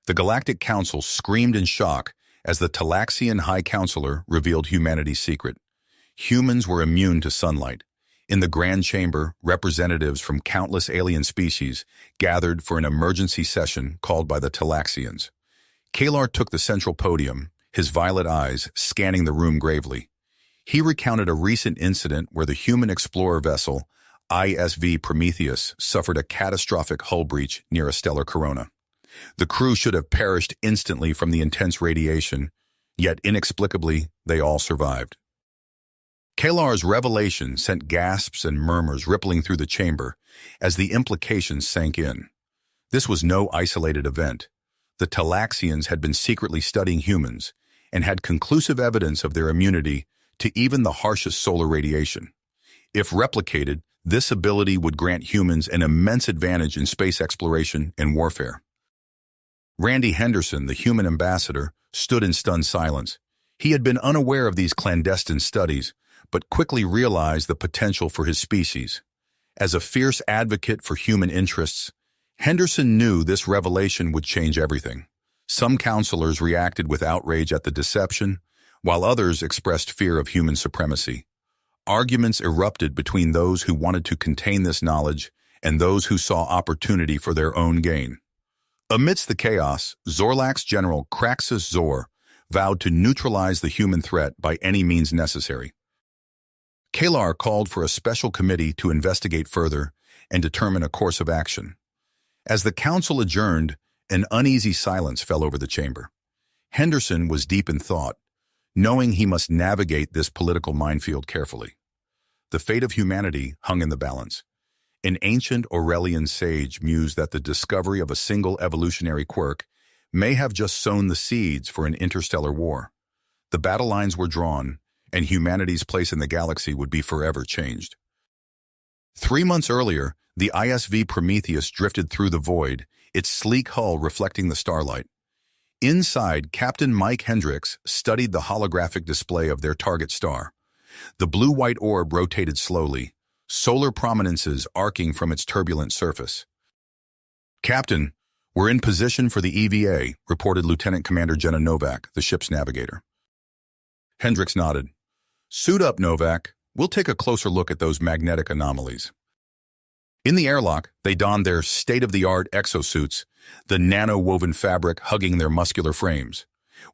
The Galactic Council screamed in shock as the Talaxian High Counselor revealed humanity's secret. Humans were immune to sunlight. In the Grand Chamber, representatives from countless alien species gathered for an emergency session called by the Talaxians. Kalar took the central podium, his violet eyes scanning the room gravely. He recounted a recent incident where the human explorer vessel, HFY Prometheus, suffered a catastrophic hull breach near a stellar corona. The crew should have perished instantly from the intense radiation, yet inexplicably, they all survived. Kalar's revelation sent gasps and murmurs rippling through the chamber as the implications sank in. This was no isolated event. The Talaxians had been secretly studying humans and had conclusive evidence of their immunity to even the harshest solar radiation. If replicated, this ability would grant humans an immense advantage in space exploration and warfare. Randy Henderson, the human ambassador, stood in stunned silence. He had been unaware of these clandestine studies, but quickly realized the potential for his species. As a fierce advocate for human interests, Henderson knew this revelation would change everything. Some counselors reacted with outrage at the deception, while others expressed fear of human supremacy. Arguments erupted between those who wanted to contain this knowledge and those who saw opportunity for their own gain. Amidst the chaos, Zorlak's general Kraxus Zor vowed to neutralize the human threat by any means necessary. Kalar called for a special committee to investigate further and determine a course of action. As the council adjourned, an uneasy silence fell over the chamber. Henderson was deep in thought, knowing he must navigate this political minefield carefully. The fate of humanity hung in the balance. An ancient Aurelian sage mused that the discovery of a single evolutionary quirk may have just sown the seeds for an interstellar war. The battle lines were drawn, and humanity's place in the galaxy would be forever changed. 3 months earlier, the HFY Prometheus drifted through the void, its sleek hull reflecting the starlight. Inside, Captain Mike Hendricks studied the holographic display of their target star. The blue-white orb rotated slowly, solar prominences arcing from its turbulent surface. "Captain, we're in position for the EVA," reported Lieutenant Commander Jenna Novak, the ship's navigator. Hendricks nodded. "Suit up, Novak. We'll take a closer look at those magnetic anomalies." In the airlock, they donned their state-of-the-art exosuits, the nano-woven fabric hugging their muscular frames.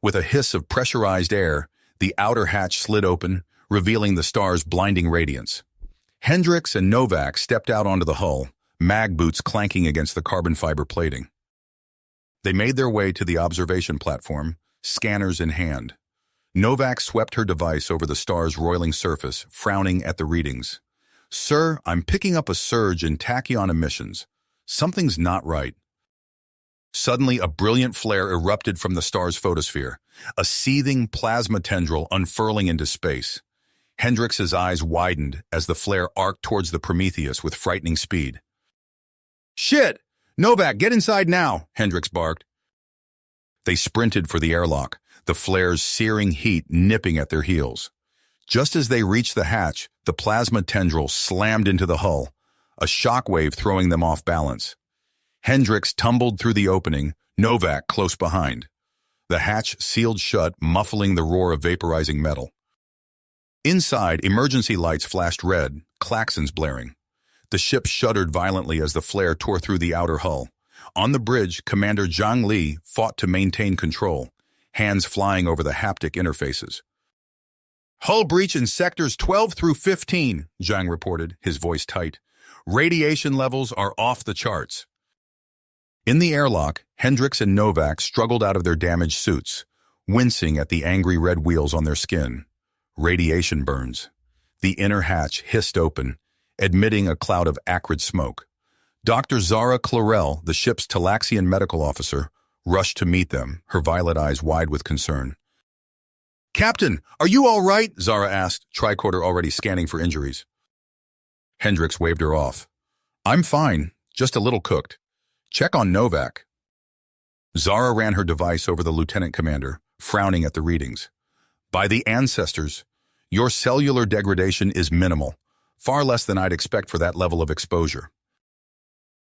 With a hiss of pressurized air, the outer hatch slid open, revealing the star's blinding radiance. Hendricks and Novak stepped out onto the hull, mag boots clanking against the carbon fiber plating. They made their way to the observation platform, scanners in hand. Novak swept her device over the star's roiling surface, frowning at the readings. "Sir, I'm picking up a surge in tachyon emissions. Something's not right." Suddenly, a brilliant flare erupted from the star's photosphere, a seething plasma tendril unfurling into space. Hendrix's eyes widened as the flare arced towards the Prometheus with frightening speed. "Shit! Novak, get inside now!" Hendricks barked. They sprinted for the airlock, the flare's searing heat nipping at their heels. Just as they reached the hatch, the plasma tendril slammed into the hull, a shockwave throwing them off balance. Hendricks tumbled through the opening, Novak close behind. The hatch sealed shut, muffling the roar of vaporizing metal. Inside, emergency lights flashed red, claxons blaring. The ship shuddered violently as the flare tore through the outer hull. On the bridge, Commander Zhang Li fought to maintain control, hands flying over the haptic interfaces. "Hull breach in sectors 12 through 15, Zhang reported, his voice tight. "Radiation levels are off the charts." In the airlock, Hendricks and Novak struggled out of their damaged suits, wincing at the angry red wheels on their skin. Radiation burns. The inner hatch hissed open, admitting a cloud of acrid smoke. Dr. Zara Clarell, the ship's Talaxian medical officer, rushed to meet them, her violet eyes wide with concern. "Captain, are you all right?" Zara asked, tricorder already scanning for injuries. Hendricks waved her off. "I'm fine, just a little cooked. Check on Novak." Zara ran her device over the lieutenant commander, frowning at the readings. "By the ancestors, your cellular degradation is minimal, far less than I'd expect for that level of exposure."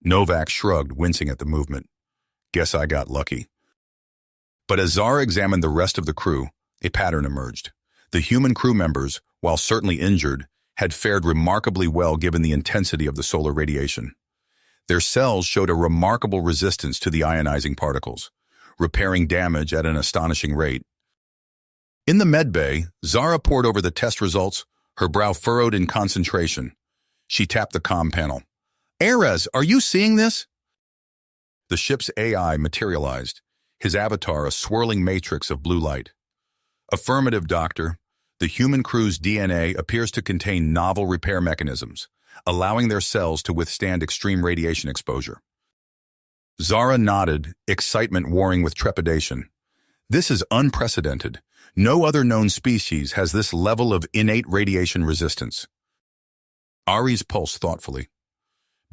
Novak shrugged, wincing at the movement. "Guess I got lucky." But as Zara examined the rest of the crew, a pattern emerged. The human crew members, while certainly injured, had fared remarkably well given the intensity of the solar radiation. Their cells showed a remarkable resistance to the ionizing particles, repairing damage at an astonishing rate. In the med bay, Zara pored over the test results, her brow furrowed in concentration. She tapped the comm panel. "Ares, are you seeing this?" The ship's AI materialized, his avatar a swirling matrix of blue light. "Affirmative, Doctor. The human crew's DNA appears to contain novel repair mechanisms, allowing their cells to withstand extreme radiation exposure." Zara nodded, excitement warring with trepidation. "This is unprecedented. No other known species has this level of innate radiation resistance." Ares pulsed thoughtfully.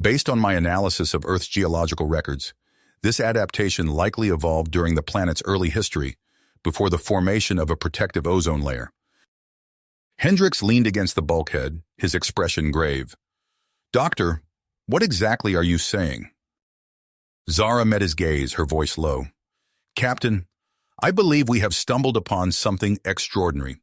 "Based on my analysis of Earth's geological records, this adaptation likely evolved during the planet's early history, before the formation of a protective ozone layer." Hendricks leaned against the bulkhead, his expression grave. "Doctor, what exactly are you saying?" Zara met his gaze, her voice low. "Captain, I believe we have stumbled upon something extraordinary.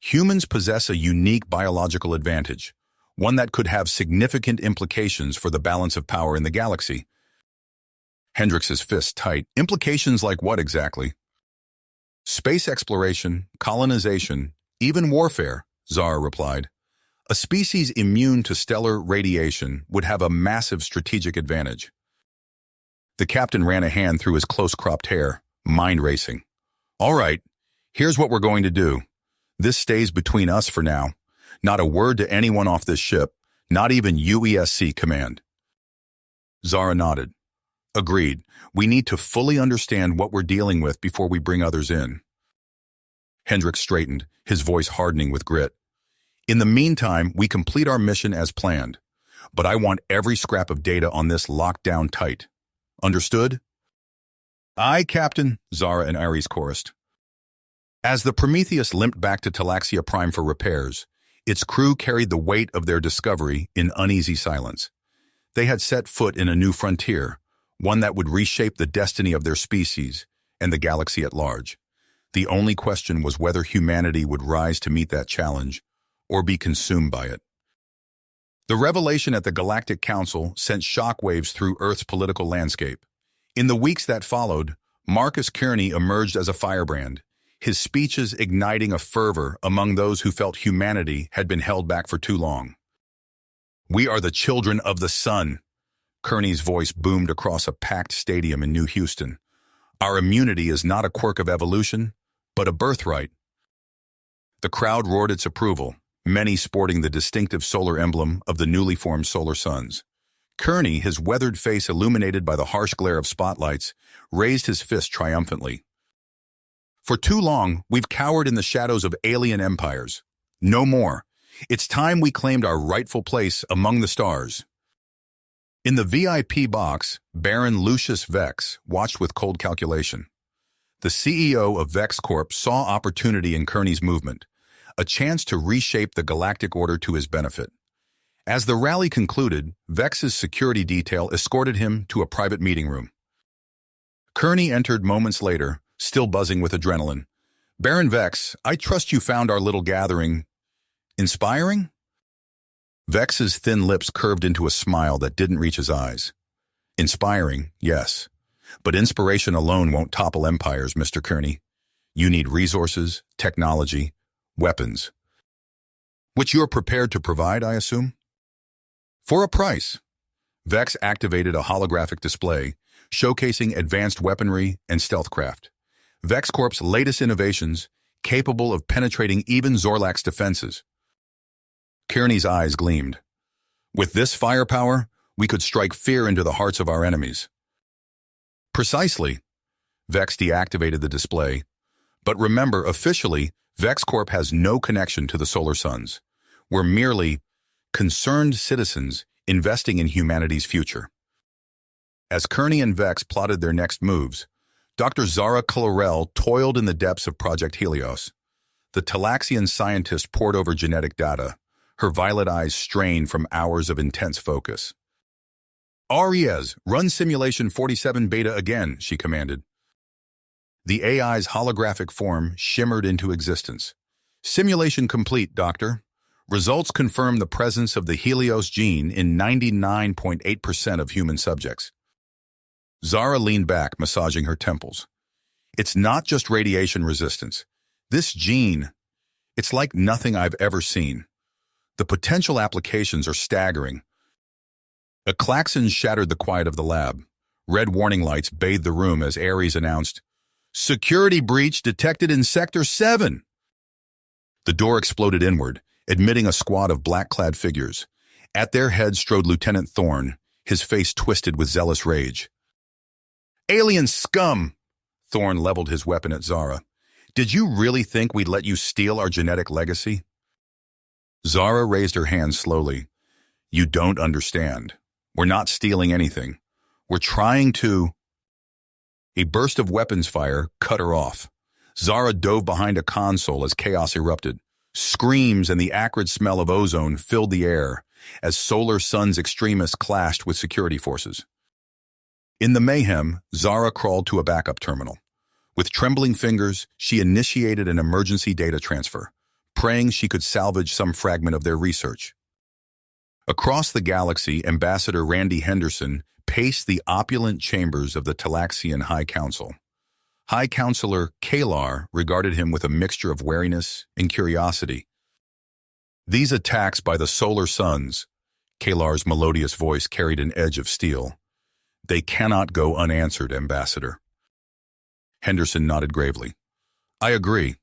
Humans possess a unique biological advantage, one that could have significant implications for the balance of power in the galaxy." Hendricks's fist tight. "Implications like what exactly?" "Space exploration, colonization, even warfare," Zara replied. "A species immune to stellar radiation would have a massive strategic advantage." The captain ran a hand through his close-cropped hair, mind racing. "All right, here's what we're going to do. This stays between us for now. Not a word to anyone off this ship, not even UESC command." Zara nodded. "Agreed. We need to fully understand what we're dealing with before we bring others in." Hendricks straightened, his voice hardening with grit. "In the meantime, we complete our mission as planned. But I want every scrap of data on this locked down tight. Understood?" "Aye, Captain," Zara and Ares chorused. As the Prometheus limped back to Talaxia Prime for repairs, its crew carried the weight of their discovery in uneasy silence. They had set foot in a new frontier, one that would reshape the destiny of their species and the galaxy at large. The only question was whether humanity would rise to meet that challenge or be consumed by it. The revelation at the Galactic Council sent shockwaves through Earth's political landscape. In the weeks that followed, Marcus Kearney emerged as a firebrand, his speeches igniting a fervor among those who felt humanity had been held back for too long. "We are the children of the sun," Kearney's voice boomed across a packed stadium in New Houston. "Our immunity is not a quirk of evolution, but a birthright." The crowd roared its approval, many sporting the distinctive solar emblem of the newly formed solar suns. Kearney, his weathered face illuminated by the harsh glare of spotlights, raised his fist triumphantly. "For too long, we've cowered in the shadows of alien empires. No more. It's time we claimed our rightful place among the stars." In the VIP box, Baron Lucius Vex watched with cold calculation. The CEO of Vex Corp saw opportunity in Kearney's movement, a chance to reshape the galactic order to his benefit. As the rally concluded, Vex's security detail escorted him to a private meeting room. Kearney entered moments later, still buzzing with adrenaline. "Baron Vex, I trust you found our little gathering inspiring?" Vex's thin lips curved into a smile that didn't reach his eyes. "Inspiring, yes. But inspiration alone won't topple empires, Mr. Kearney. You need resources, technology, weapons. Which you're prepared to provide, I assume?" "For a price." Vex activated a holographic display, showcasing advanced weaponry and stealthcraft. Vex Corp's latest innovations, capable of penetrating even Zorlak's defenses. Kearney's eyes gleamed. "With this firepower, we could strike fear into the hearts of our enemies." "Precisely." Vex deactivated the display. "But remember, officially, Vex Corp has no connection to the solar suns. We're merely concerned citizens investing in humanity's future." As Kearney and Vex plotted their next moves, Dr. Zara Colorel toiled in the depths of Project Helios. The Talaxian scientist pored over genetic data, her violet eyes strained from hours of intense focus. "Aries, run simulation 47 beta again," she commanded. The AI's holographic form shimmered into existence. Simulation complete, Doctor. Results confirm the presence of the Helios gene in 99.8% of human subjects. Zara leaned back, massaging her temples. It's not just radiation resistance. This gene, it's like nothing I've ever seen. The potential applications are staggering. A klaxon shattered the quiet of the lab. Red warning lights bathed the room as Ares announced, "Security breach detected in Sector 7." The door exploded inward, admitting a squad of black-clad figures. At their head strode Lieutenant Thorne, his face twisted with zealous rage. "Alien scum!" Thorne leveled his weapon at Zara. "Did you really think we'd let you steal our genetic legacy?" Zara raised her hand slowly. "You don't understand. We're not stealing anything. We're trying to—" A burst of weapons fire cut her off. Zara dove behind a console as chaos erupted. Screams and the acrid smell of ozone filled the air as Solar Sun's extremists clashed with security forces. In the mayhem, Zara crawled to a backup terminal. With trembling fingers, she initiated an emergency data transfer, praying she could salvage some fragment of their research. Across the galaxy, Ambassador Randy Henderson paced the opulent chambers of the Talaxian High Council. High Counselor Kalar regarded him with a mixture of wariness and curiosity. "These attacks by the Solar Suns," Kalar's melodious voice carried an edge of steel. "They cannot go unanswered, Ambassador." Henderson nodded gravely. "I agree.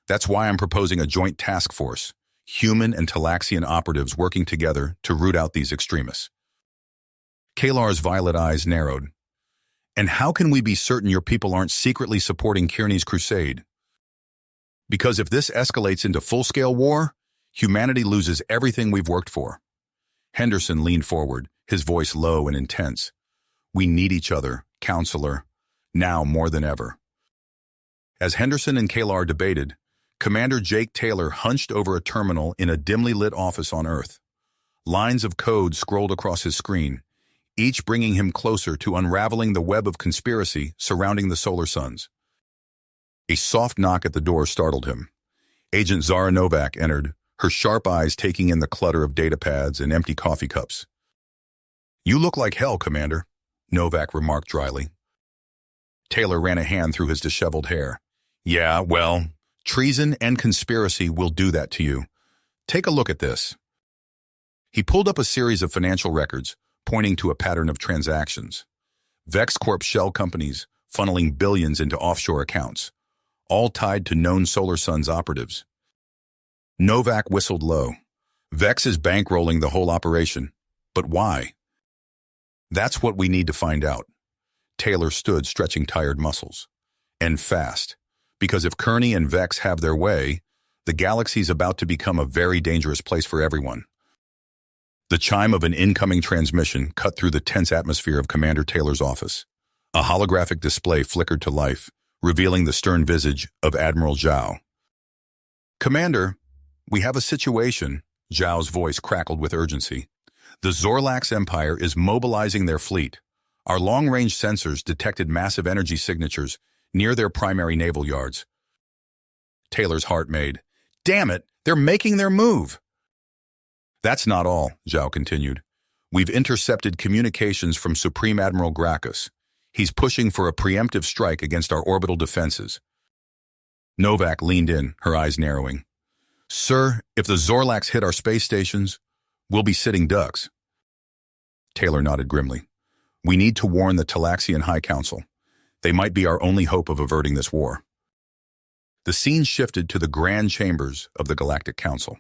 That's why I'm proposing a joint task force, human and Talaxian operatives working together to root out these extremists." Kalar's violet eyes narrowed. "And how can we be certain your people aren't secretly supporting Kearney's crusade? Because if this escalates into full-scale war, humanity loses everything we've worked for." Henderson leaned forward, his voice low and intense. "We need each other, Counselor, now more than ever." As Henderson and Kalar debated, Commander Jake Taylor hunched over a terminal in a dimly lit office on Earth. Lines of code scrolled across his screen, each bringing him closer to unraveling the web of conspiracy surrounding the Solar Suns. A soft knock at the door startled him. Agent Zara Novak entered, her sharp eyes taking in the clutter of datapads and empty coffee cups. "You look like hell, Commander," Novak remarked dryly. Taylor ran a hand through his disheveled hair. "Yeah, well, treason and conspiracy will do that to you. Take a look at this." He pulled up a series of financial records, pointing to a pattern of transactions. Vex Corp shell companies funneling billions into offshore accounts, all tied to known Solar Suns operatives. Novak whistled low. Vex is bankrolling the whole operation. But why? That's what we need to find out. Taylor stood stretching tired muscles. And fast. Because if Kearney and Vex have their way, the galaxy's about to become a very dangerous place for everyone. The chime of an incoming transmission cut through the tense atmosphere of Commander Taylor's office. A holographic display flickered to life, revealing the stern visage of Admiral Zhao. "Commander, we have a situation," Zhao's voice crackled with urgency. "The Zorlax Empire is mobilizing their fleet. Our long-range sensors detected massive energy signatures near their primary naval yards." Taylor's heart made. "Damn it, they're making their move!" "That's not all," Zhao continued. "We've intercepted communications from Supreme Admiral Gracchus. He's pushing for a preemptive strike against our orbital defenses." Novak leaned in, her eyes narrowing. "Sir, if the Zorlax hit our space stations, we'll be sitting ducks." Taylor nodded grimly. "We need to warn the Talaxian High Council. They might be our only hope of averting this war." The scene shifted to the grand chambers of the Galactic Council.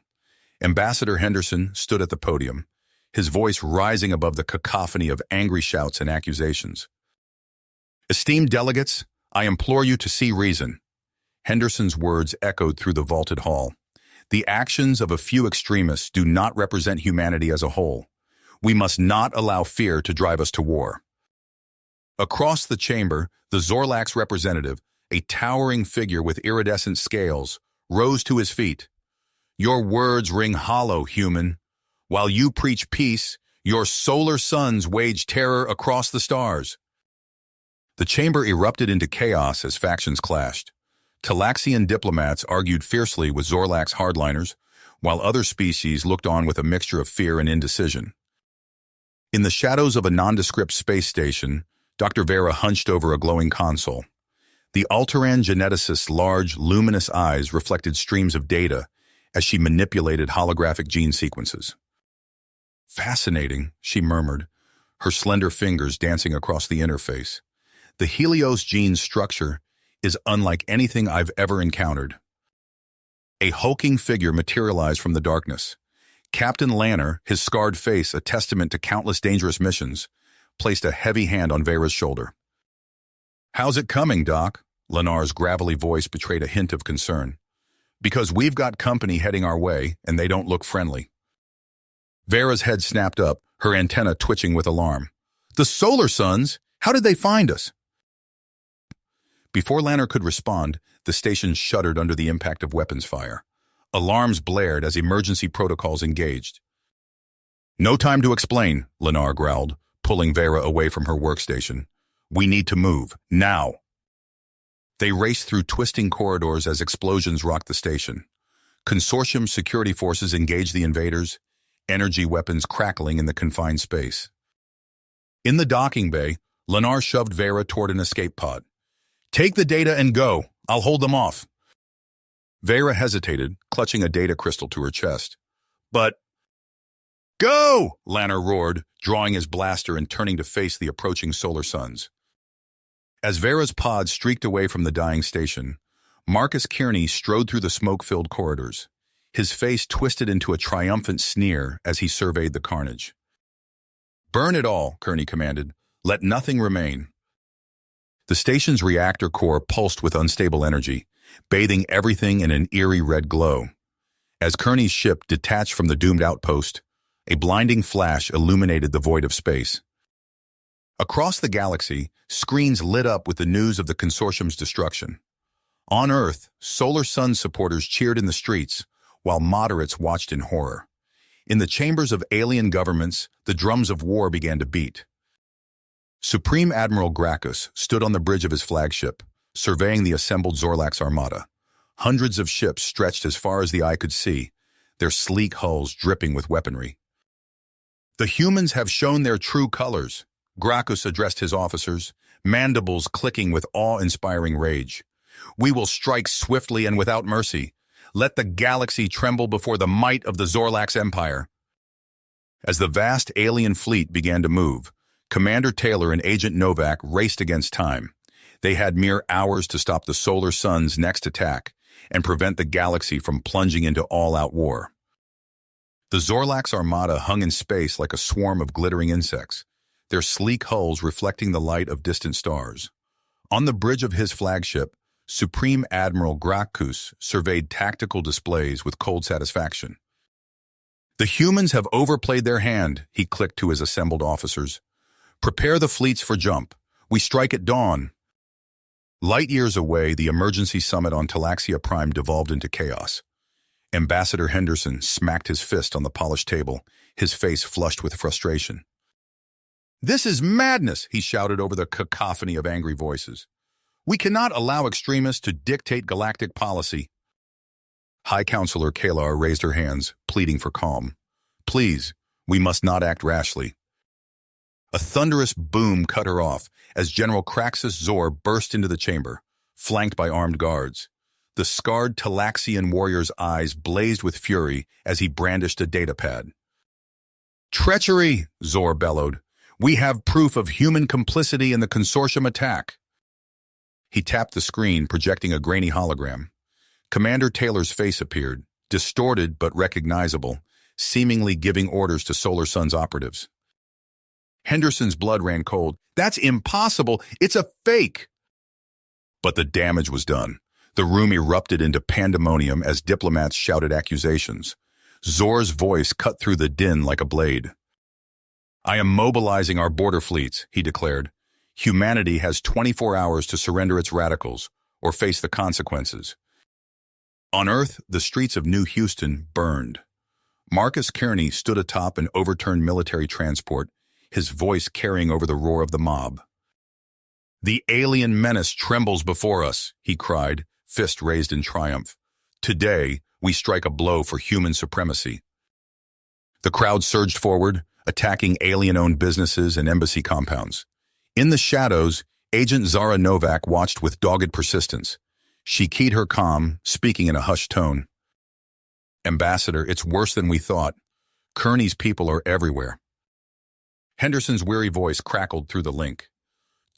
Ambassador Henderson stood at the podium, his voice rising above the cacophony of angry shouts and accusations. "Esteemed delegates, I implore you to see reason." Henderson's words echoed through the vaulted hall. "The actions of a few extremists do not represent humanity as a whole. We must not allow fear to drive us to war." Across the chamber, the Zorlax representative, a towering figure with iridescent scales, rose to his feet. "Your words ring hollow, human. While you preach peace, your Solar Suns wage terror across the stars." The chamber erupted into chaos as factions clashed. Talaxian diplomats argued fiercely with Zorlax hardliners, while other species looked on with a mixture of fear and indecision. In the shadows of a nondescript space station, Dr. Vera hunched over a glowing console. The Alteran geneticist's large, luminous eyes reflected streams of data as she manipulated holographic gene sequences. "Fascinating," she murmured, her slender fingers dancing across the interface. "The Helios gene's structure is unlike anything I've ever encountered." A hulking figure materialized from the darkness. Captain Lanner, his scarred face a testament to countless dangerous missions, placed a heavy hand on Vera's shoulder. "How's it coming, Doc?" Lennar's gravelly voice betrayed a hint of concern. "Because we've got company heading our way, and they don't look friendly." Vera's head snapped up, her antenna twitching with alarm. "The Solar Suns? How did they find us?" Before Lanner could respond, the station shuddered under the impact of weapons fire. Alarms blared as emergency protocols engaged. "No time to explain," Lennar growled, pulling Vera away from her workstation. "We need to move, now." They raced through twisting corridors as explosions rocked the station. Consortium security forces engaged the invaders, energy weapons crackling in the confined space. In the docking bay, Lennar shoved Vera toward an escape pod. "Take the data and go. I'll hold them off." Vera hesitated, clutching a data crystal to her chest. "But—" "Go!" Lanner roared, drawing his blaster and turning to face the approaching Solar Suns. As Vera's pod streaked away from the dying station, Marcus Kearney strode through the smoke-filled corridors. His face twisted into a triumphant sneer as he surveyed the carnage. "Burn it all," Kearney commanded. "Let nothing remain." The station's reactor core pulsed with unstable energy, bathing everything in an eerie red glow. As Kearney's ship detached from the doomed outpost, a blinding flash illuminated the void of space. Across the galaxy, screens lit up with the news of the consortium's destruction. On Earth, Solar Sun supporters cheered in the streets, while moderates watched in horror. In the chambers of alien governments, the drums of war began to beat. Supreme Admiral Gracchus stood on the bridge of his flagship, surveying the assembled Zorlax armada. Hundreds of ships stretched as far as the eye could see, their sleek hulls dripping with weaponry. "The humans have shown their true colors," Gracchus addressed his officers, mandibles clicking with awe-inspiring rage. "We will strike swiftly and without mercy. Let the galaxy tremble before the might of the Zorlax Empire." As the vast alien fleet began to move, Commander Taylor and Agent Novak raced against time. They had mere hours to stop the Solar Sun's next attack and prevent the galaxy from plunging into all-out war. The Zorlax armada hung in space like a swarm of glittering insects, their sleek hulls reflecting the light of distant stars. On the bridge of his flagship, Supreme Admiral Gracchus surveyed tactical displays with cold satisfaction. "The humans have overplayed their hand," he clicked to his assembled officers. "Prepare the fleets for jump. We strike at dawn." Light years away, the emergency summit on Talaxia Prime devolved into chaos. Ambassador Henderson smacked his fist on the polished table, his face flushed with frustration. "This is madness," he shouted over the cacophony of angry voices. "We cannot allow extremists to dictate galactic policy." High Counselor Kalar raised her hands, pleading for calm. "Please, we must not act rashly." A thunderous boom cut her off as General Craxus Zor burst into the chamber, flanked by armed guards. The scarred Talaxian warrior's eyes blazed with fury as he brandished a datapad. "Treachery!" Zor bellowed. "We have proof of human complicity in the consortium attack." He tapped the screen, projecting a grainy hologram. Commander Taylor's face appeared, distorted but recognizable, seemingly giving orders to Solar Sun's operatives. Henderson's blood ran cold. "That's impossible! It's a fake!" But the damage was done. The room erupted into pandemonium as diplomats shouted accusations. Zor's voice cut through the din like a blade. "I am mobilizing our border fleets," he declared. "Humanity has 24 hours to surrender its radicals or face the consequences." On Earth, the streets of New Houston burned. Marcus Kearney stood atop an overturned military transport, his voice carrying over the roar of the mob. The alien menace trembles before us, he cried, fist raised in triumph. Today, we strike a blow for human supremacy. The crowd surged forward, attacking alien-owned businesses and embassy compounds. In the shadows, Agent Zara Novak watched with dogged persistence. She keyed her calm, speaking in a hushed tone. Ambassador, it's worse than we thought. Kearney's people are everywhere. Henderson's weary voice crackled through the link.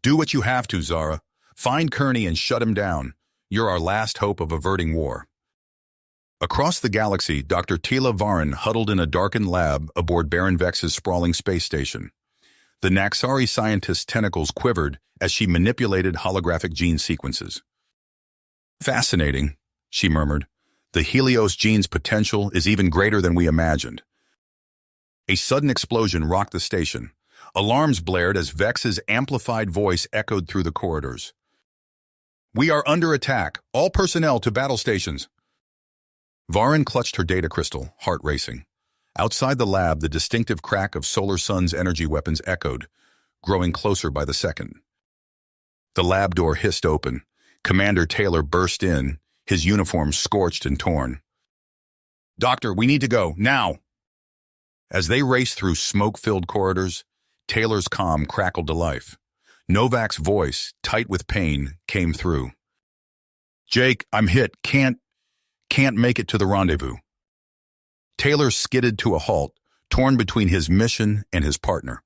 Do what you have to, Zara. Find Kearney and shut him down. You're our last hope of averting war. Across the galaxy, Dr. Tila Varin huddled in a darkened lab aboard Baron Vex's sprawling space station. The Naxari scientist's tentacles quivered as she manipulated holographic gene sequences. Fascinating, she murmured. The Helios gene's potential is even greater than we imagined. A sudden explosion rocked the station. Alarms blared as Vex's amplified voice echoed through the corridors. We are under attack. All personnel to battle stations. Varin clutched her data crystal, heart racing. Outside the lab, the distinctive crack of Solar Sun's energy weapons echoed, growing closer by the second. The lab door hissed open. Commander Taylor burst in, his uniform scorched and torn. Doctor, we need to go, now! As they raced through smoke-filled corridors, Taylor's calm crackled to life. Novak's voice, tight with pain, came through. Jake, I'm hit. Can't make it to the rendezvous. Taylor skidded to a halt, torn between his mission and his partner.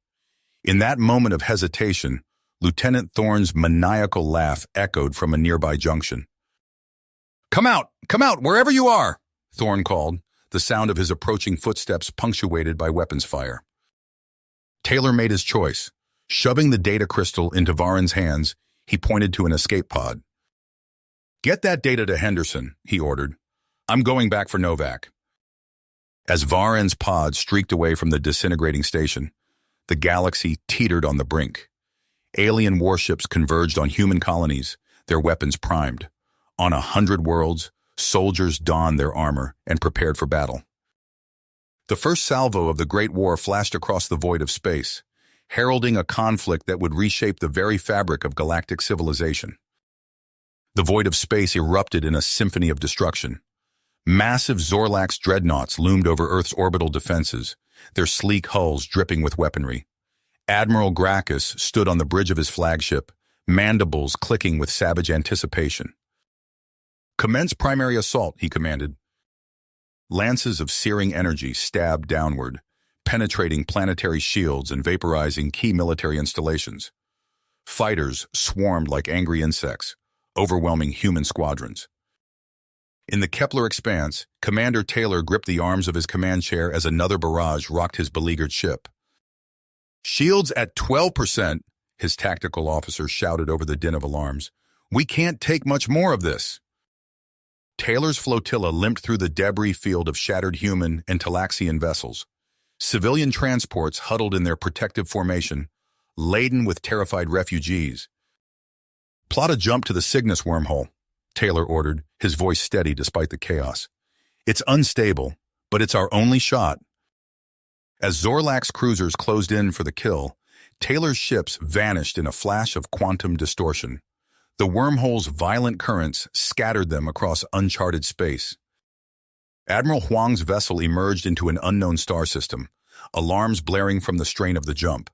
In that moment of hesitation, Lieutenant Thorne's maniacal laugh echoed from a nearby junction. Come out, wherever you are, Thorne called, the sound of his approaching footsteps punctuated by weapons fire. Taylor made his choice. Shoving the data crystal into Varin's hands, he pointed to an escape pod. Get that data to Henderson, he ordered. I'm going back for Novak. As Varin's pod streaked away from the disintegrating station, the galaxy teetered on the brink. Alien warships converged on human colonies, their weapons primed. On 100 worlds, soldiers donned their armor and prepared for battle. The first salvo of the Great War flashed across the void of space, heralding a conflict that would reshape the very fabric of galactic civilization. The void of space erupted in a symphony of destruction. Massive Zorlax dreadnoughts loomed over Earth's orbital defenses, their sleek hulls dripping with weaponry. Admiral Gracchus stood on the bridge of his flagship, mandibles clicking with savage anticipation. Commence primary assault, he commanded. Lances of searing energy stabbed downward, penetrating planetary shields and vaporizing key military installations. Fighters swarmed like angry insects, overwhelming human squadrons. In the Kepler expanse, Commander Taylor gripped the arms of his command chair as another barrage rocked his beleaguered ship. Shields at 12%, his tactical officer shouted over the din of alarms. We can't take much more of this. Taylor's flotilla limped through the debris field of shattered human and Talaxian vessels. Civilian transports huddled in their protective formation, laden with terrified refugees. Plot a jump to the Cygnus wormhole, Taylor ordered, his voice steady despite the chaos. It's unstable, but it's our only shot. As Zorlax cruisers closed in for the kill, Taylor's ships vanished in a flash of quantum distortion. The wormhole's violent currents scattered them across uncharted space. Admiral Huang's vessel emerged into an unknown star system, alarms blaring from the strain of the jump.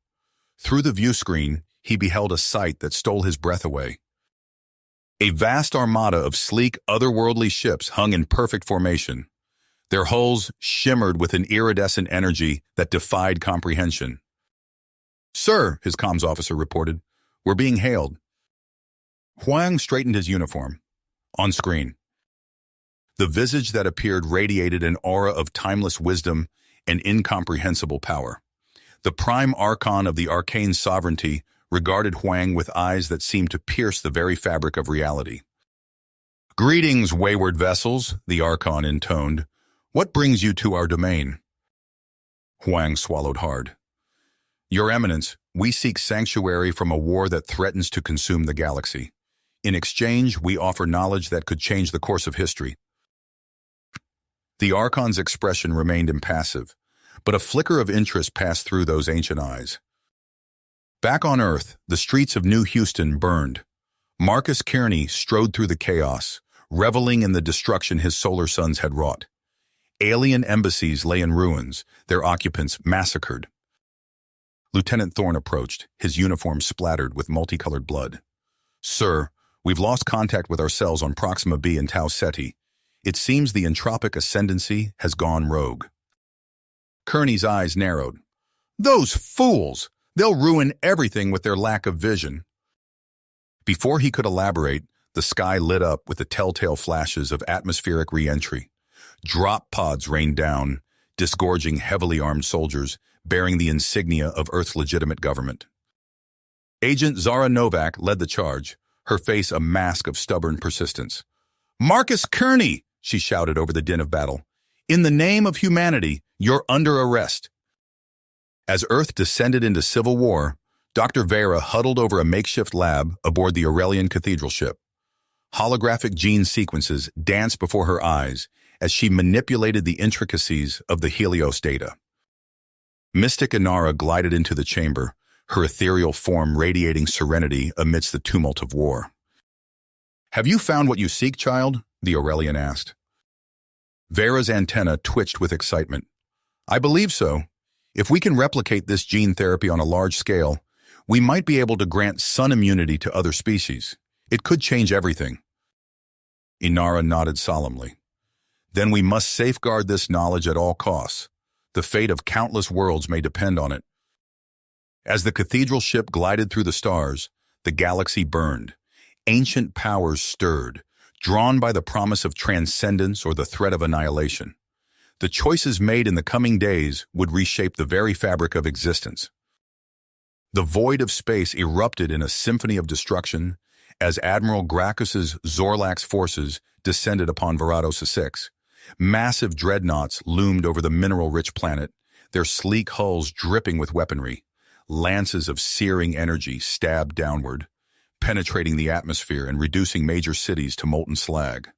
Through the view screen, he beheld a sight that stole his breath away. A vast armada of sleek, otherworldly ships hung in perfect formation. Their hulls shimmered with an iridescent energy that defied comprehension. Sir, his comms officer reported, we're being hailed. Huang straightened his uniform. On screen. The visage that appeared radiated an aura of timeless wisdom and incomprehensible power. The prime archon of the arcane sovereignty regarded Huang with eyes that seemed to pierce the very fabric of reality. Greetings, wayward vessels, the archon intoned. What brings you to our domain? Huang swallowed hard. Your Eminence, we seek sanctuary from a war that threatens to consume the galaxy. In exchange, we offer knowledge that could change the course of history. The Archon's expression remained impassive, but a flicker of interest passed through those ancient eyes. Back on Earth, the streets of New Houston burned. Marcus Kearney strode through the chaos, reveling in the destruction his solar sons had wrought. Alien embassies lay in ruins, their occupants massacred. Lieutenant Thorne approached, his uniform splattered with multicolored blood. "Sir, we've lost contact with our cells on Proxima B and Tau Ceti. It seems the entropic ascendancy has gone rogue." Kearney's eyes narrowed. "Those fools! They'll ruin everything with their lack of vision." Before he could elaborate, the sky lit up with the telltale flashes of atmospheric re-entry. Drop pods rained down, disgorging heavily armed soldiers bearing the insignia of Earth's legitimate government. Agent Zara Novak led the charge, her face a mask of stubborn persistence. "Marcus Kearney!" she shouted over the din of battle. "In the name of humanity, you're under arrest." As Earth descended into civil war, Dr. Vera huddled over a makeshift lab aboard the Aurelian Cathedral ship. Holographic gene sequences danced before her eyes as she manipulated the intricacies of the Helios data. Mystic Inara glided into the chamber, her ethereal form radiating serenity amidst the tumult of war. "Have you found what you seek, child?" the Aurelian asked. Vera's antenna twitched with excitement. "I believe so. If we can replicate this gene therapy on a large scale, we might be able to grant sun immunity to other species. It could change everything." Inara nodded solemnly. "Then we must safeguard this knowledge at all costs. The fate of countless worlds may depend on it." As the cathedral ship glided through the stars, the galaxy burned. Ancient powers stirred, drawn by the promise of transcendence or the threat of annihilation. The choices made in the coming days would reshape the very fabric of existence. The void of space erupted in a symphony of destruction as Admiral Gracchus's Zorlax forces descended upon Verados VI. Massive dreadnoughts loomed over the mineral-rich planet, their sleek hulls dripping with weaponry. Lances of searing energy stabbed downward, penetrating the atmosphere and reducing major cities to molten slag.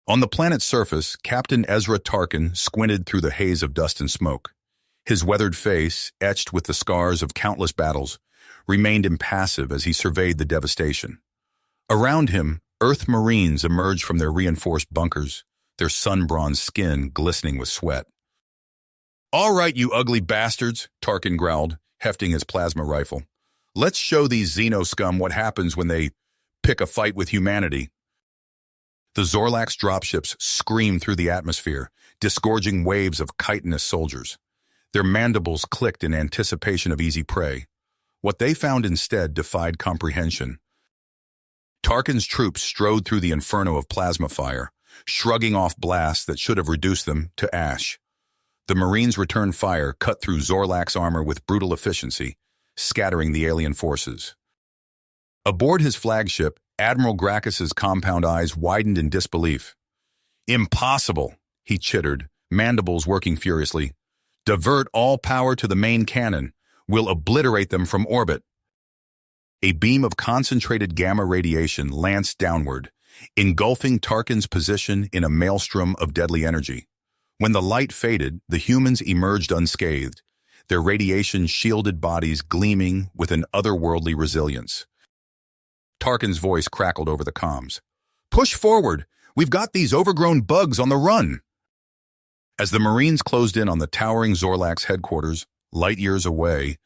On the planet's surface, Captain Ezra Tarkin squinted through the haze of dust and smoke. His weathered face, etched with the scars of countless battles, remained impassive as he surveyed the devastation. Around him, Earth Marines emerged from their reinforced bunkers, their sun-bronzed skin glistening with sweat. "All right, you ugly bastards," Tarkin growled, hefting his plasma rifle. "Let's show these Xeno scum what happens when they pick a fight with humanity." The Zorlax dropships screamed through the atmosphere, disgorging waves of chitinous soldiers. Their mandibles clicked in anticipation of easy prey. What they found instead defied comprehension. Tarkin's troops strode through the inferno of plasma fire, shrugging off blasts that should have reduced them to ash. The Marines' return fire cut through Zorlax armor with brutal efficiency, scattering the alien forces. Aboard his flagship, Admiral Gracchus's compound eyes widened in disbelief. "Impossible," he chittered, mandibles working furiously. "Divert all power to the main cannon. We'll obliterate them from orbit." A beam of concentrated gamma radiation lanced downward, engulfing Tarkin's position in a maelstrom of deadly energy. When the light faded, the humans emerged unscathed, their radiation-shielded bodies gleaming with an otherworldly resilience. Tarkin's voice crackled over the comms. "Push forward! We've got these overgrown bugs on the run!" As the Marines closed in on the towering Zorlax headquarters, light years away,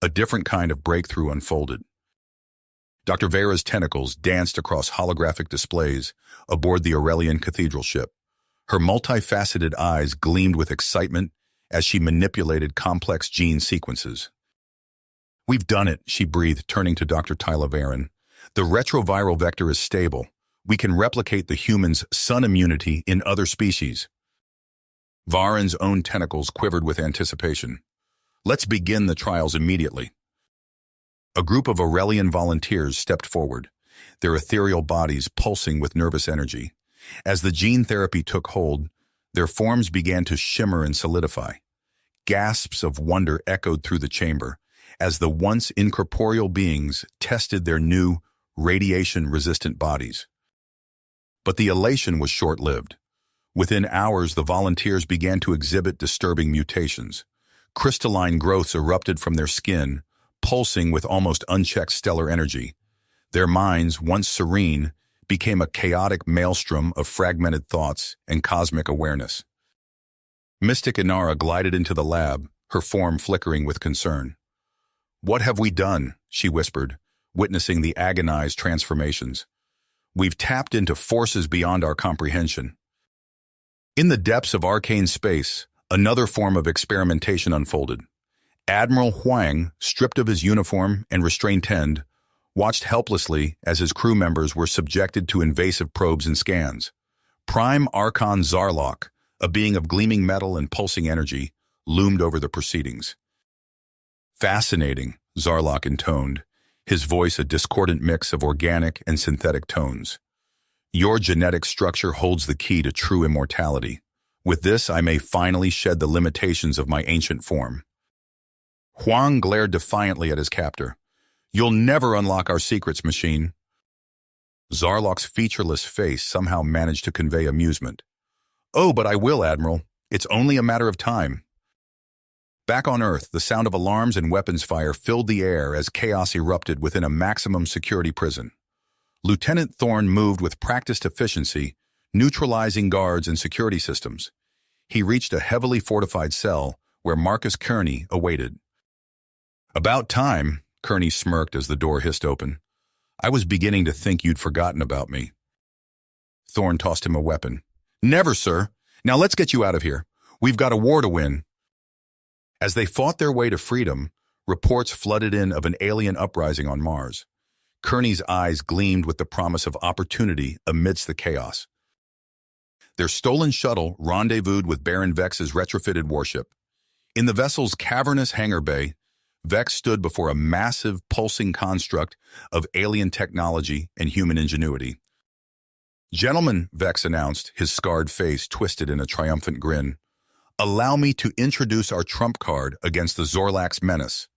a different kind of breakthrough unfolded. Dr. Vera's tentacles danced across holographic displays aboard the Aurelian Cathedral ship. Her multifaceted eyes gleamed with excitement as she manipulated complex gene sequences. "We've done it," she breathed, turning to Dr. Tyler Varon. "The retroviral vector is stable. We can replicate the human's sun immunity in other species." Varon's own tentacles quivered with anticipation. "Let's begin the trials immediately." A group of Aurelian volunteers stepped forward, their ethereal bodies pulsing with nervous energy. As the gene therapy took hold, their forms began to shimmer and solidify. Gasps of wonder echoed through the chamber as the once incorporeal beings tested their new, radiation-resistant bodies. But the elation was short-lived. Within hours, the volunteers began to exhibit disturbing mutations. Crystalline growths erupted from their skin, pulsing with almost unchecked stellar energy. Their minds, once serene, became a chaotic maelstrom of fragmented thoughts and cosmic awareness. Mystic Inara glided into the lab, her form flickering with concern. "What have we done?" she whispered, witnessing the agonized transformations. "We've tapped into forces beyond our comprehension." In the depths of arcane space, another form of experimentation unfolded. Admiral Huang, stripped of his uniform and restrained tend, watched helplessly as his crew members were subjected to invasive probes and scans. Prime Archon Zarlok, a being of gleaming metal and pulsing energy, loomed over the proceedings. "Fascinating," Zarlok intoned, his voice a discordant mix of organic and synthetic tones. "Your genetic structure holds the key to true immortality. With this, I may finally shed the limitations of my ancient form." Huang glared defiantly at his captor. "You'll never unlock our secrets, machine." Zarlok's featureless face somehow managed to convey amusement. "Oh, but I will, Admiral. It's only a matter of time." Back on Earth, the sound of alarms and weapons fire filled the air as chaos erupted within a maximum security prison. Lieutenant Thorne moved with practiced efficiency, neutralizing guards and security systems. He reached a heavily fortified cell where Marcus Kearney awaited. "About time," Kearney smirked as the door hissed open. "I was beginning to think you'd forgotten about me." Thorne tossed him a weapon. "Never, sir. Now let's get you out of here. We've got a war to win." As they fought their way to freedom, reports flooded in of an alien uprising on Mars. Kearney's eyes gleamed with the promise of opportunity amidst the chaos. Their stolen shuttle rendezvoused with Baron Vex's retrofitted warship. In the vessel's cavernous hangar bay, Vex stood before a massive, pulsing construct of alien technology and human ingenuity. "Gentlemen," Vex announced, his scarred face twisted in a triumphant grin, "allow me to introduce our trump card against the Zorlax menace."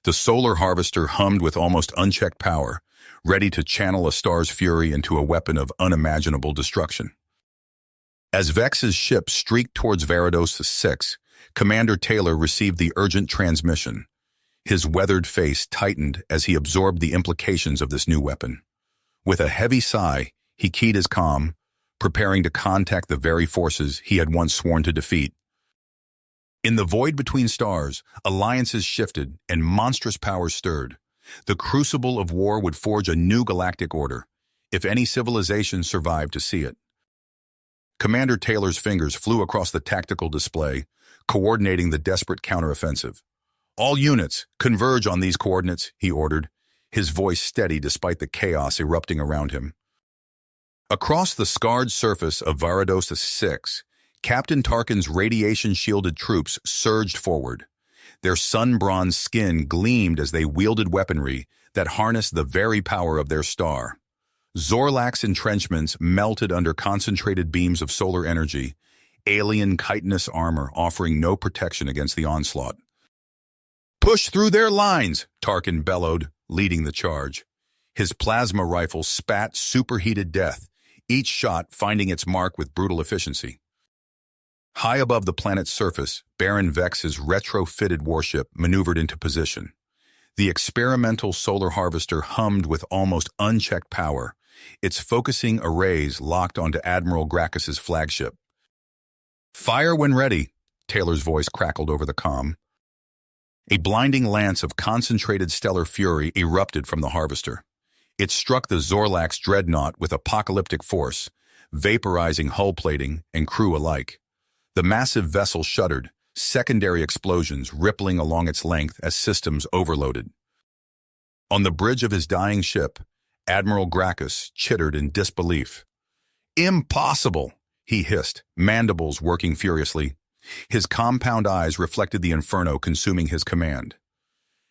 The solar harvester hummed with almost unchecked power, ready to channel a star's fury into a weapon of unimaginable destruction. As Vex's ship streaked towards Varidos 6, Commander Taylor received the urgent transmission. His weathered face tightened as he absorbed the implications of this new weapon. With a heavy sigh, he keyed his comm, preparing to contact the very forces he had once sworn to defeat. In the void between stars, alliances shifted and monstrous powers stirred. The crucible of war would forge a new galactic order, if any civilization survived to see it. Commander Taylor's fingers flew across the tactical display, coordinating the desperate counteroffensive. "All units, converge on these coordinates," he ordered, his voice steady despite the chaos erupting around him. Across the scarred surface of Varidos 6, Captain Tarkin's radiation-shielded troops surged forward. Their sun-bronzed skin gleamed as they wielded weaponry that harnessed the very power of their star. Zorlax entrenchments melted under concentrated beams of solar energy, alien chitinous armor offering no protection against the onslaught. "Push through their lines!" Tarkin bellowed, leading the charge. His plasma rifle spat superheated death, each shot finding its mark with brutal efficiency. High above the planet's surface, Baron Vex's retrofitted warship maneuvered into position. The experimental solar harvester hummed with almost unchecked power, its focusing arrays locked onto Admiral Gracchus's flagship. "Fire when ready," Taylor's voice crackled over the comm. A blinding lance of concentrated stellar fury erupted from the harvester. It struck the Zorlax dreadnought with apocalyptic force, vaporizing hull plating and crew alike. The massive vessel shuddered, secondary explosions rippling along its length as systems overloaded. On the bridge of his dying ship, Admiral Gracchus chittered in disbelief. "Impossible!" he hissed, mandibles working furiously. His compound eyes reflected the inferno consuming his command.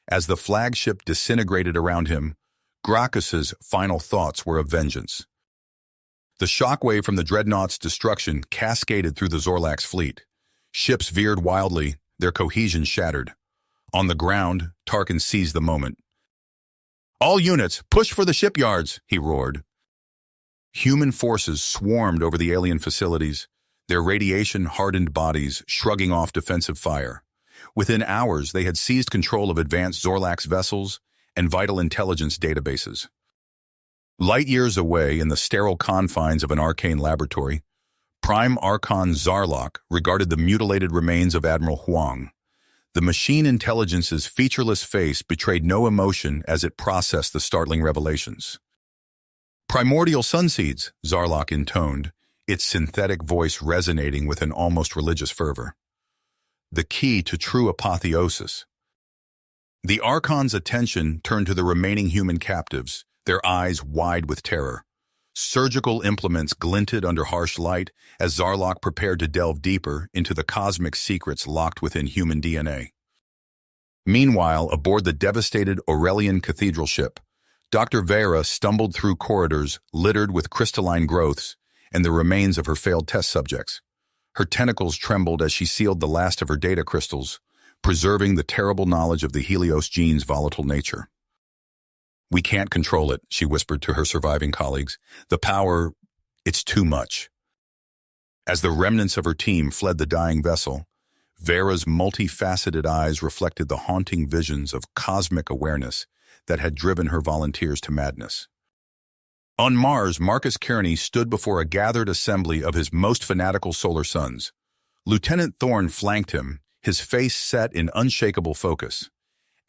As the flagship disintegrated around him, Gracchus's final thoughts were of vengeance. The shockwave from the dreadnought's destruction cascaded through the Zorlax fleet. Ships veered wildly, their cohesion shattered. On the ground, Tarkin seized the moment. "All units, push for the shipyards!" he roared. Human forces swarmed over the alien facilities, their radiation-hardened bodies shrugging off defensive fire. Within hours, they had seized control of advanced Zorlax vessels and vital intelligence databases. Light years away in the sterile confines of an arcane laboratory, Prime Archon Zarlok regarded the mutilated remains of Admiral Huang. The machine intelligence's featureless face betrayed no emotion as it processed the startling revelations. Primordial sunseeds, Zarlok intoned, its synthetic voice resonating with an almost religious fervor. The key to true apotheosis. The Archon's attention turned to the remaining human captives, their eyes wide with terror. Surgical implements glinted under harsh light as Zarlok prepared to delve deeper into the cosmic secrets locked within human DNA. Meanwhile, aboard the devastated Aurelian Cathedral ship, Dr. Vera stumbled through corridors littered with crystalline growths and the remains of her failed test subjects. Her tentacles trembled as she sealed the last of her data crystals, preserving the terrible knowledge of the Helios gene's volatile nature. "We can't control it," she whispered to her surviving colleagues. "The power, it's too much." As the remnants of her team fled the dying vessel, Vera's multifaceted eyes reflected the haunting visions of cosmic awareness that had driven her volunteers to madness. On Mars, Marcus Kearney stood before a gathered assembly of his most fanatical solar sons. Lieutenant Thorne flanked him, his face set in unshakable focus.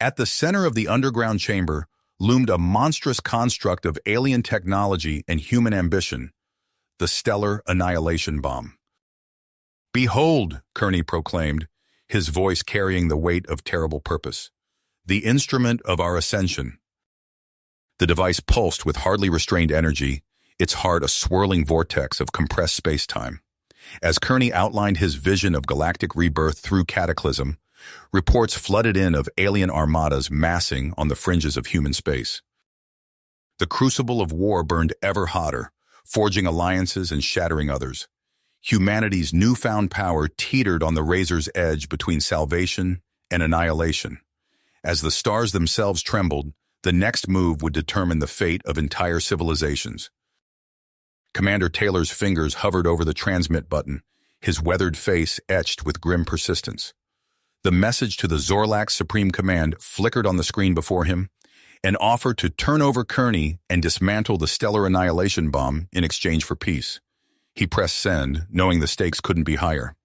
At the center of the underground chamber loomed a monstrous construct of alien technology and human ambition, the Stellar Annihilation Bomb. "Behold," Kearney proclaimed, his voice carrying the weight of terrible purpose, "the instrument of our ascension." The device pulsed with hardly restrained energy, its heart a swirling vortex of compressed space-time. As Kearney outlined his vision of galactic rebirth through cataclysm, reports flooded in of alien armadas massing on the fringes of human space. The crucible of war burned ever hotter, forging alliances and shattering others. Humanity's newfound power teetered on the razor's edge between salvation and annihilation. As the stars themselves trembled, the next move would determine the fate of entire civilizations. Commander Taylor's fingers hovered over the transmit button, his weathered face etched with grim persistence. The message to the Zorlax Supreme Command flickered on the screen before him, an offer to turn over Kearney and dismantle the Stellar Annihilation Bomb in exchange for peace. He pressed send, knowing the stakes couldn't be higher.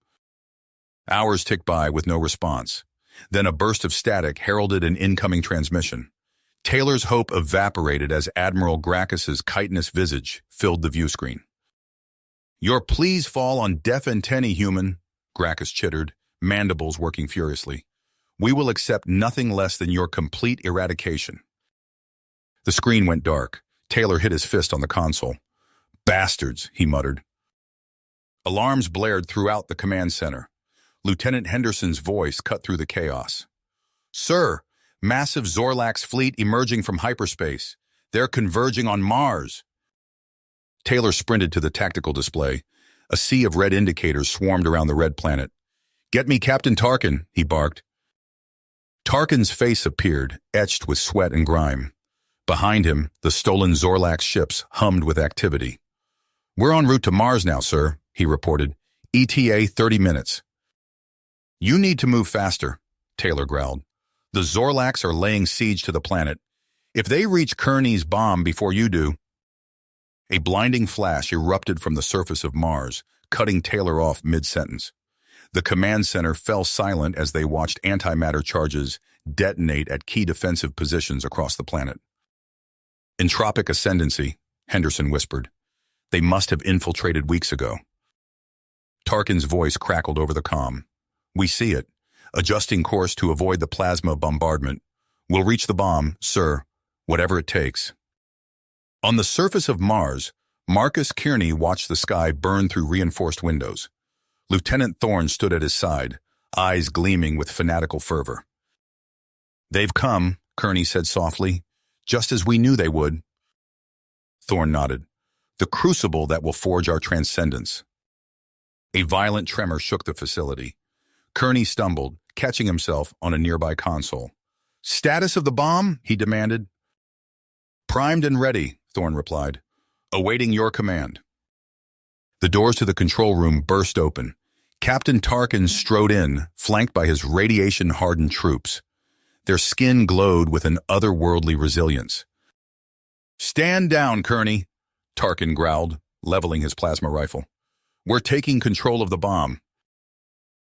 Hours ticked by with no response. Then a burst of static heralded an incoming transmission. Taylor's hope evaporated as Admiral Gracchus's chitinous visage filled the viewscreen. "Your pleas fall on deaf antennae, human," Gracchus chittered, mandibles working furiously. "We will accept nothing less than your complete eradication." The screen went dark. Taylor hit his fist on the console. "Bastards," he muttered. Alarms blared throughout the command center. Lieutenant Henderson's voice cut through the chaos. "Sir, massive Zorlax fleet emerging from hyperspace. They're converging on Mars." Taylor sprinted to the tactical display. A sea of red indicators swarmed around the red planet. "Get me Captain Tarkin," he barked. Tarkin's face appeared, etched with sweat and grime. Behind him, the stolen Zorlax ships hummed with activity. "We're en route to Mars now, sir," he reported. "ETA 30 minutes. "You need to move faster," Taylor growled. "The Zorlax are laying siege to the planet. If they reach Kearney's bomb before you do—" A blinding flash erupted from the surface of Mars, cutting Taylor off mid-sentence. The command center fell silent as they watched antimatter charges detonate at key defensive positions across the planet. "Entropic ascendancy," Henderson whispered. "They must have infiltrated weeks ago." Tarkin's voice crackled over the comm. "We see it. Adjusting course to avoid the plasma bombardment. We'll reach the bomb, sir, whatever it takes." On the surface of Mars, Marcus Kearney watched the sky burn through reinforced windows. Lieutenant Thorne stood at his side, eyes gleaming with fanatical fervor. "They've come," Kearney said softly, "just as we knew they would." Thorne nodded. "The crucible that will forge our transcendence." A violent tremor shook the facility. Kearney stumbled, catching himself on a nearby console. "Status of the bomb?" he demanded. "Primed and ready," Thorne replied. "Awaiting your command." The doors to the control room burst open. Captain Tarkin strode in, flanked by his radiation-hardened troops. Their skin glowed with an otherworldly resilience. "Stand down, Kearney," Tarkin growled, leveling his plasma rifle. "We're taking control of the bomb."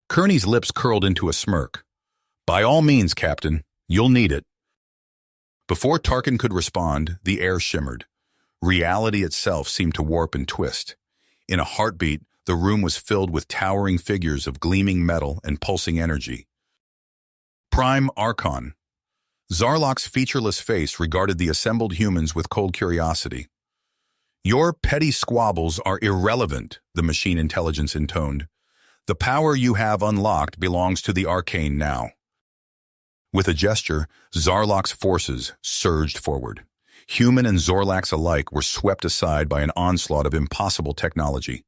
Kearney's lips curled into a smirk. "By all means, Captain. You'll need it." Before Tarkin could respond, the air shimmered. Reality itself seemed to warp and twist. In a heartbeat, the room was filled with towering figures of gleaming metal and pulsing energy. Prime Archon. Zarlok's featureless face regarded the assembled humans with cold curiosity. "Your petty squabbles are irrelevant," the machine intelligence intoned. "The power you have unlocked belongs to the Arcane now." With a gesture, Zarlok's forces surged forward. Human and Zorlax alike were swept aside by an onslaught of impossible technology.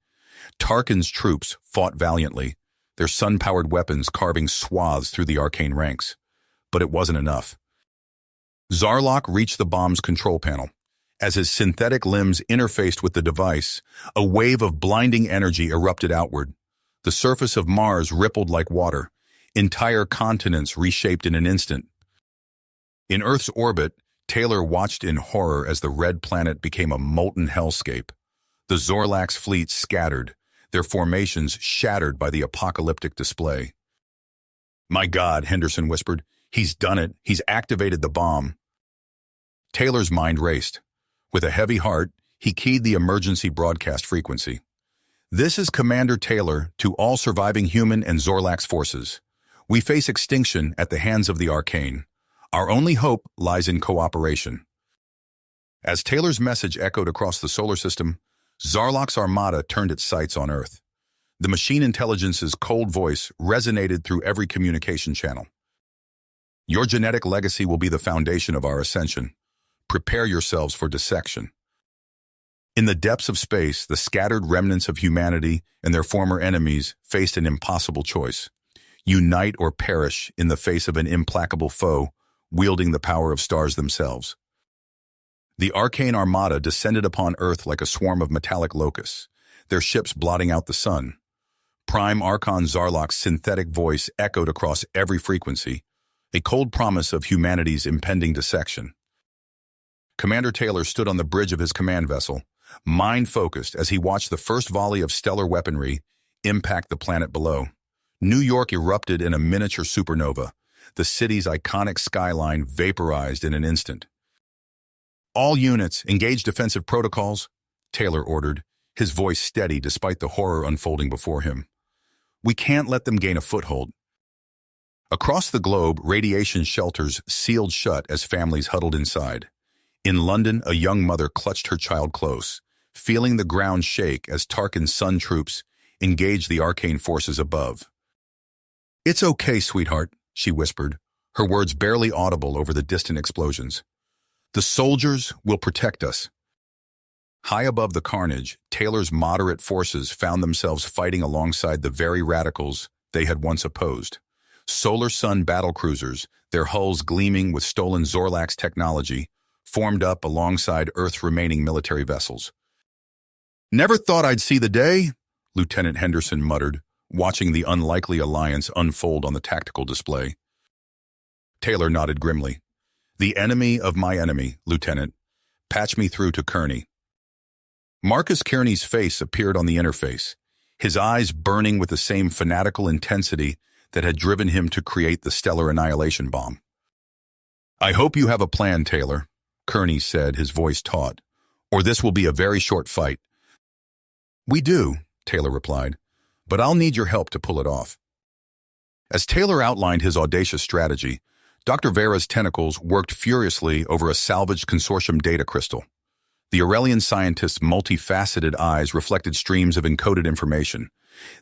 Tarkin's troops fought valiantly, their sun-powered weapons carving swaths through the arcane ranks. But it wasn't enough. Zarlok reached the bomb's control panel. As his synthetic limbs interfaced with the device, a wave of blinding energy erupted outward. The surface of Mars rippled like water. Entire continents reshaped in an instant. In Earth's orbit, Taylor watched in horror as the red planet became a molten hellscape. The Zorlax fleet scattered, their formations shattered by the apocalyptic display. "My God," Henderson whispered. "He's done it. He's activated the bomb." Taylor's mind raced. With a heavy heart, he keyed the emergency broadcast frequency. "This is Commander Taylor to all surviving human and Zorlax forces. We face extinction at the hands of the Arcane. Our only hope lies in cooperation." As Taylor's message echoed across the solar system, Zarlok's armada turned its sights on Earth. The machine intelligence's cold voice resonated through every communication channel. "Your genetic legacy will be the foundation of our ascension. Prepare yourselves for dissection." In the depths of space, the scattered remnants of humanity and their former enemies faced an impossible choice. Unite or perish in the face of an implacable foe, wielding the power of stars themselves. The Arcane Armada descended upon Earth like a swarm of metallic locusts, their ships blotting out the sun. Prime Archon Zarlok's synthetic voice echoed across every frequency, a cold promise of humanity's impending dissection. Commander Taylor stood on the bridge of his command vessel, mind-focused as he watched the first volley of stellar weaponry impact the planet below. New York erupted in a miniature supernova. The city's iconic skyline vaporized in an instant. "All units, engage defensive protocols," Taylor ordered, his voice steady despite the horror unfolding before him. "We can't let them gain a foothold." Across the globe, radiation shelters sealed shut as families huddled inside. In London, a young mother clutched her child close, feeling the ground shake as Tarkin's sun troops engaged the arcane forces above. "It's okay, sweetheart," she whispered, her words barely audible over the distant explosions. "The soldiers will protect us." High above the carnage, Taylor's moderate forces found themselves fighting alongside the very radicals they had once opposed. Solar Sun battlecruisers, their hulls gleaming with stolen Zorlax technology, formed up alongside Earth's remaining military vessels. "Never thought I'd see the day," Lieutenant Henderson muttered, watching the unlikely alliance unfold on the tactical display. Taylor nodded grimly. "The enemy of my enemy, Lieutenant. Patch me through to Kearney." Marcus Kearney's face appeared on the interface, his eyes burning with the same fanatical intensity that had driven him to create the stellar annihilation bomb. "I hope you have a plan, Taylor," Kearney said, his voice taut, "or this will be a very short fight." "We do," Taylor replied, "but I'll need your help to pull it off." As Taylor outlined his audacious strategy, Dr. Vera's tentacles worked furiously over a salvaged consortium data crystal. The Aurelian scientist's multifaceted eyes reflected streams of encoded information,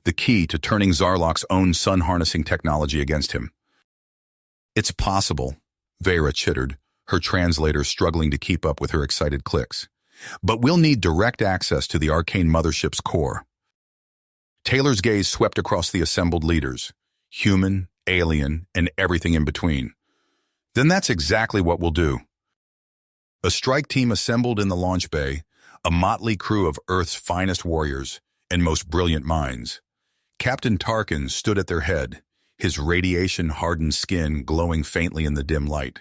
the key to turning Zarlok's own sun-harnessing technology against him. "It's possible," Vera chittered, her translator struggling to keep up with her excited clicks. "But we'll need direct access to the arcane mothership's core." Taylor's gaze swept across the assembled leaders, human, alien, and everything in between. "Then that's exactly what we'll do." A strike team assembled in the launch bay, a motley crew of Earth's finest warriors and most brilliant minds. Captain Tarkin stood at their head, his radiation-hardened skin glowing faintly in the dim light.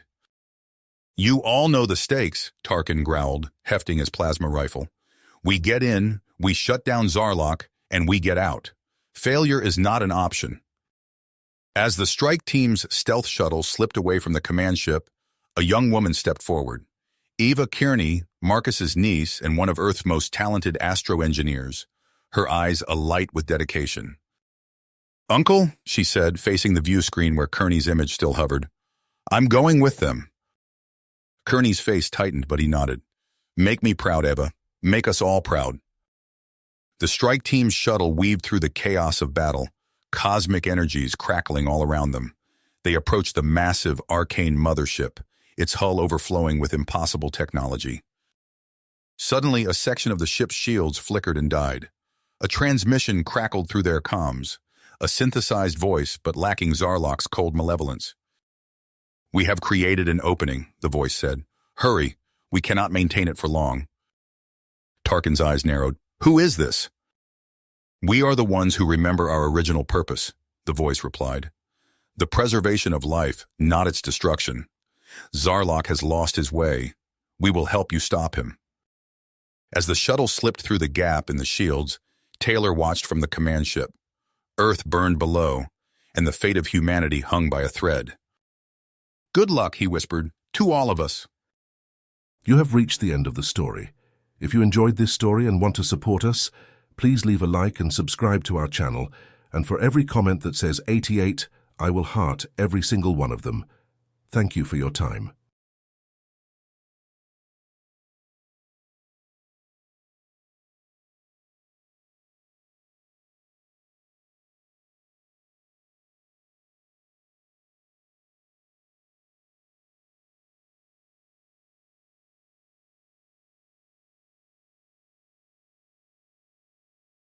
"You all know the stakes," Tarkin growled, hefting his plasma rifle. "We get in, we shut down Zarlok, and we get out. Failure is not an option." As the strike team's stealth shuttle slipped away from the command ship, a young woman stepped forward. Eva Kearney, Marcus's niece and one of Earth's most talented astro-engineers, her eyes alight with dedication. "Uncle," she said, facing the view screen where Kearney's image still hovered, "I'm going with them." Kearney's face tightened, but he nodded. "Make me proud, Eva. Make us all proud." The strike team's shuttle weaved through the chaos of battle, cosmic energies crackling all around them. They approached the massive, arcane mothership, its hull overflowing with impossible technology. Suddenly, a section of the ship's shields flickered and died. A transmission crackled through their comms, a synthesized voice but lacking Zarlok's cold malevolence. "We have created an opening," the voice said. "Hurry, we cannot maintain it for long." Tarkin's eyes narrowed. "Who is this?" "We are the ones who remember our original purpose," the voice replied. "The preservation of life, not its destruction. Zarlok has lost his way. We will help you stop him." As the shuttle slipped through the gap in the shields, Taylor watched from the command ship. Earth burned below, and the fate of humanity hung by a thread. "Good luck," he whispered, "to all of us." You have reached the end of the story. If you enjoyed this story and want to support us, please leave a like and subscribe to our channel, and for every comment that says 88, I will heart every single one of them. Thank you for your time.